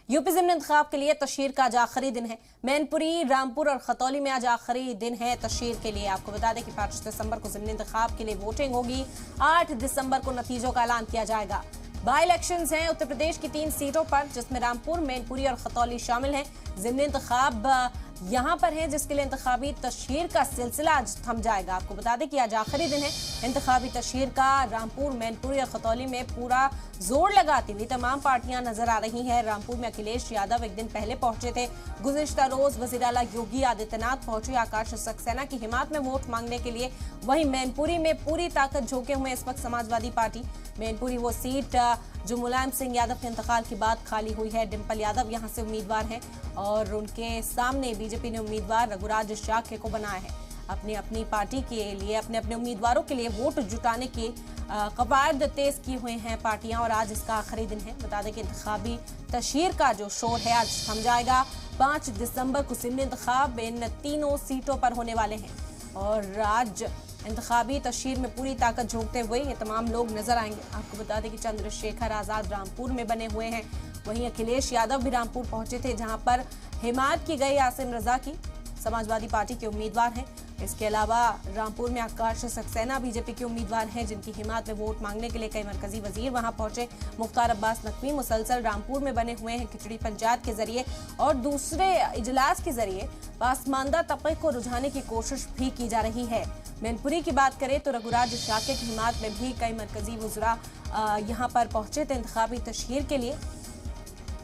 UP ज़िमनी इंतखाब के लिए तशहीर का आज आखिरी दिन है। मैनपुरी, रामपुर और खतौली में आज आखिरी दिन है तशहीर के लिए। आपको बता दें कि 5 दिसंबर को ज़िमनी इंतखाब के लिए वोटिंग होगी। 8 दिसंबर को नतीजों का ऐलान किया जाएगा। बाई इलेक्शंस हैं उत्तर प्रदेश की 3 सीटों पर, जिसमें रामपुर, मैनपुरी और खतौली शामिल हैं। ज़िमनी इंतखाब यहाँ पर है जिसके लिए इंतखाबी तशहीर का सिलसिला आज थम जाएगा। आपको बता दें कि आज आखिरी दिन है इंतखाबी तशहीर का। रामपुर, मैनपुरी और खतौली में पूरा जोर लगाती हुई तमाम पार्टियां नजर आ रही हैं। रामपुर में अखिलेश यादव एक दिन पहले पहुंचे थे। गुज़िश्ता रोज वज़ीर आला योगी आदित्यनाथ पहुंचे आकाश सक्सेना की हिमायत में वोट मांगने के लिए। वहीं मैनपुरी में पूरी ताकत झोंके हुए इस वक्त समाजवादी पार्टी। मैनपुरी वो सीट जो मुलायम सिंह यादव के इंतकाल के बाद खाली हुई है। डिंपल यादव यहां से उम्मीदवार हैं और उनके सामने बीजेपी ने उम्मीदवार रघुराज शाक्य को बनाया है। अपनी अपनी पार्टी के लिए, अपने अपने उम्मीदवारों के लिए वोट जुटाने की कवायद तेज की हुई हैं पार्टियां और आज इसका आखिरी दिन है। बता दें कि इंतखाबी तशहीर का जो शोर है आज थम जाएगा। 5 दिसंबर को ज़िमनी इंतखाब इन तीनों सीटों पर होने वाले हैं और आज इंतखाबी तशहीर में पूरी ताकत झोंकते हुए ये तमाम लोग नजर आएंगे। आपको बता दें कि चंद्रशेखर आजाद रामपुर में बने हुए हैं। वहीं अखिलेश यादव भी रामपुर पहुंचे थे, जहां पर हिमायत की गई आसिम रजा की, समाजवादी पार्टी के उम्मीदवार हैं। इसके अलावा रामपुर में आकाश सक्सेना बीजेपी के उम्मीदवार हैं, जिनकी हिमायत में वोट मांगने के लिए कई मरकजी वजीर वहां पहुंचे। मुख्तार अब्बास नकवी मुसलसल रामपुर में बने हुए हैं खिचड़ी पंचायत के जरिए और दूसरे इजलास के जरिए पासमानदा तबके को रुझाने की कोशिश भी की जा रही है। मैनपुरी की बात करें तो रघुराज शाक्य की हिमायत में भी कई मरकजी वज़रा यहाँ पर पहुंचे थे इंतखाबी तशहीर के लिए।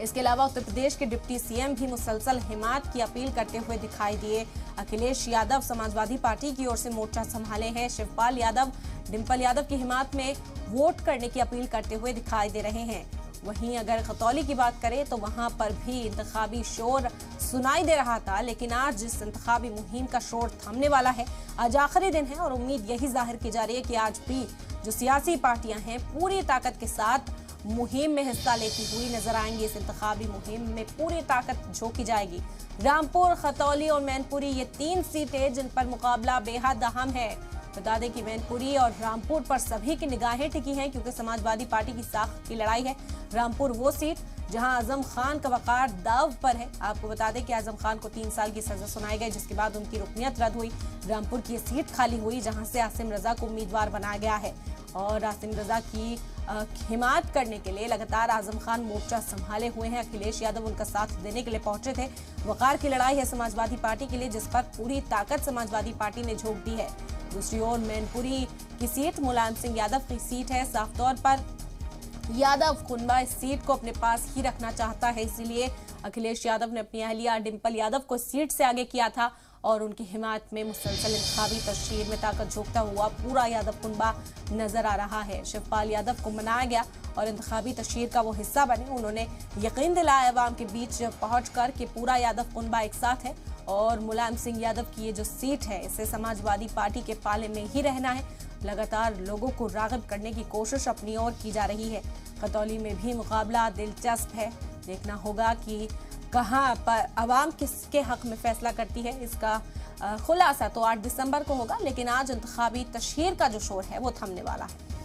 इसके अलावा उत्तर प्रदेश के डिप्टी सीएम भी मुसलसल हिमायत की अपील करते हुए दिखाई दिए। अखिलेश यादव समाजवादी पार्टी की ओर से मोर्चा संभाले हैं। शिवपाल यादव डिंपल यादव की हिमायत में वोट करने की अपील करते हुए दिखाई दे रहे हैं। वहीं अगर खतौली की बात करें तो वहां पर भी इंतखाबी शोर सुनाई दे रहा था, लेकिन आज इस इंतखाबी मुहिम का शोर थमने वाला है। आज आखिरी दिन है और उम्मीद यही जाहिर की जा रही है कि आज भी जो सियासी पार्टियां हैं पूरी ताकत के साथ मुहिम में हिस्सा लेती हुई नजर आएंगी। इस इंतखाबी मुहिम में पूरी ताकत झोंकी जाएगी। रामपुर, खतौली और मैनपुरी ये 3 सीटें जिन पर मुकाबला बेहद अहम है। बता दें कि मैनपुरी और रामपुर पर सभी की निगाहें टिकी हैं क्योंकि समाजवादी पार्टी की साख की लड़ाई है। रामपुर वो सीट जहां आजम खान का वकार दाव पर है। आपको बता दें कि आजम खान को 3 साल की सजा सुनाई गई, जिसके बाद उनकी रुकनियत रद्द हुई। रामपुर की सीट खाली हुई जहां से आसिम रजा को उम्मीदवार बनाया गया है और आसिम रजा की हिमायत करने के लिए लगातार आजम खान मोर्चा संभाले हुए हैं। अखिलेश यादव उनका साथ देने के लिए पहुंचे थे। वकार की लड़ाई है समाजवादी पार्टी के लिए, जिस पर पूरी ताकत समाजवादी पार्टी ने झोंक दी है। दूसरी ओर मैनपुरी की सीट मुलायम सिंह यादव की सीट है। साफ तौर पर यादव कुनबा इस सीट को अपने पास ही रखना चाहता है, इसीलिए अखिलेश यादव ने अपनी अहलिया डिंपल यादव को सीट से आगे किया था और उनकी हिमायत में मुसलसल इंतखाबी तशहीर में ताकत झोंकता हुआ पूरा यादव कुनबा नजर आ रहा है। शिवपाल यादव को मनाया गया और इंतखाबी तशहीर का वो हिस्सा बने। उन्होंने यकीन दिलाया अवाम के बीच पहुंचकर कि पूरा यादव कुनबा एक साथ है और मुलायम सिंह यादव की ये जो सीट है इसे समाजवादी पार्टी के पाले में ही रहना है। लगातार लोगों को राग़िब करने की कोशिश अपनी ओर की जा रही है। खतौली में भी मुकाबला दिलचस्प है। देखना होगा कि कहां पर अवाम किसके हक में फैसला करती है। इसका खुलासा तो 8 दिसंबर को होगा, लेकिन आज इंतखाबी तशहीर का जो शोर है वो थमने वाला है।